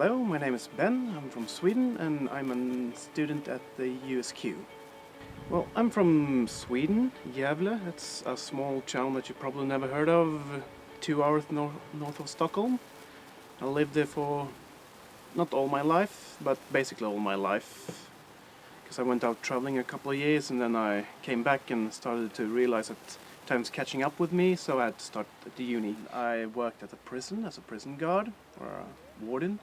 Hello, my name is Ben, I'm from Sweden and I'm a student at the USQ. Well, I'm from Sweden, Gävle. It's a small town that you probably never heard of, 2 hours north of Stockholm. I lived there for not all my life, but basically all my life. Because I went out traveling a couple of years and then I came back and started to realize that time's catching up with me, so I had to start at the uni. I worked at a prison as a prison guard or a warden,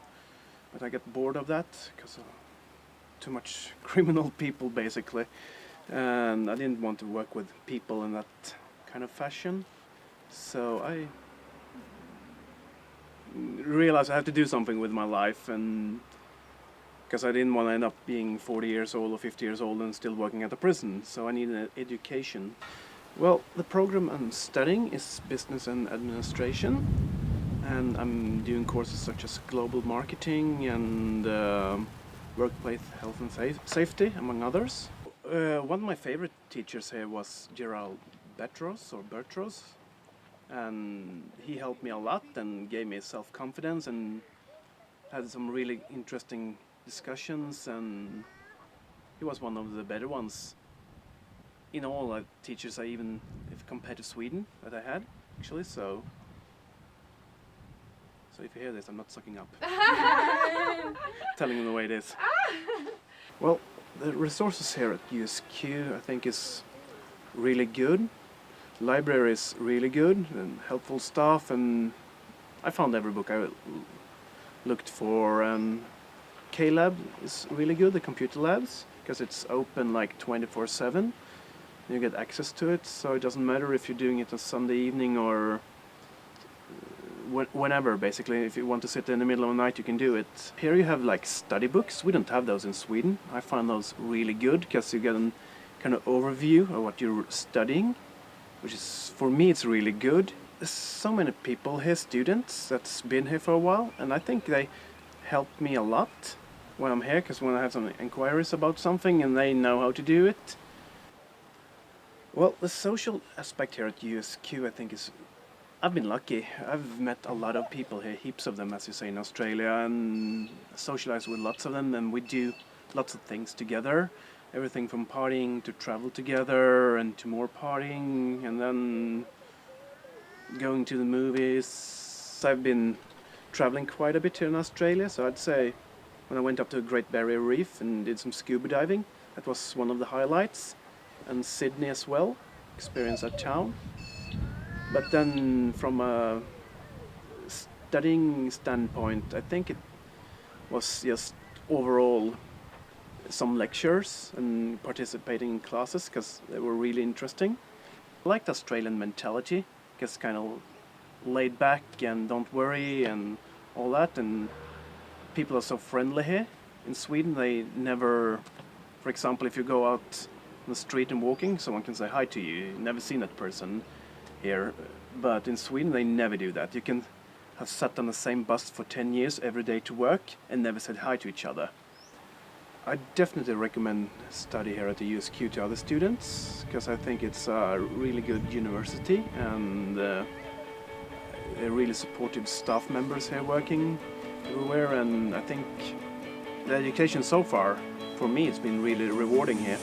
but I got bored of that because too much criminal people basically, and I didn't want to work with people in that kind of fashion, so I realized I had to do something with my life, and because I didn't want to end up being 40 years old or 50 years old and still working at a prison, so I needed an education. Well, the program I'm studying is business and administration, and I'm doing courses such as global marketing and workplace health and safety, among others. One of my favorite teachers here was Gerald Bertros, and he helped me a lot and gave me self-confidence and had some really interesting discussions, and he was one of the better ones in all teachers even if compared to Sweden that I had actually, so if you hear this, I'm not sucking up. Telling them the way it is. Well, the resources here at USQ I think is really good. The library is really good and helpful stuff, and I found every book I looked for, and K-Lab is really good, the computer labs, because it's open like 24/7. You get access to it, so it doesn't matter if you're doing it on Sunday evening or whenever, basically. If you want to sit in the middle of the night, you can do it. Here you have like study books. We don't have those in Sweden. I find those really good because you get a kind of overview of what you're studying, which is, for me, it's really good. There's so many people here, students, that's been here for a while, and I think they help me a lot when I'm here, because when I have some inquiries about something and they know how to do it. Well, the social aspect here at USQ I think is, I've been lucky. I've met a lot of people here, heaps of them, as you say, in Australia, and socialize with lots of them, and we do lots of things together. Everything from partying to travel together and to more partying, and then going to the movies. I've been traveling quite a bit here in Australia, so I'd say when I went up to the Great Barrier Reef and did some scuba diving, that was one of the highlights. And Sydney as well, experience that town. But then from a studying standpoint, I think it was just overall some lectures and participating in classes because they were really interesting. I liked the Australian mentality, because kind of laid back and don't worry and all that, and people are so friendly here. In Sweden they never, for example, if you go out on the street and walking, someone can say hi to you. You've never seen that person here, but in Sweden they never do that. You can have sat on the same bus for 10 years every day to work and never said hi to each other. I definitely recommend study here at the USQ to other students, because I think it's a really good university, and really supportive staff members here working everywhere, and I think the education so far, for me, it's been really rewarding here.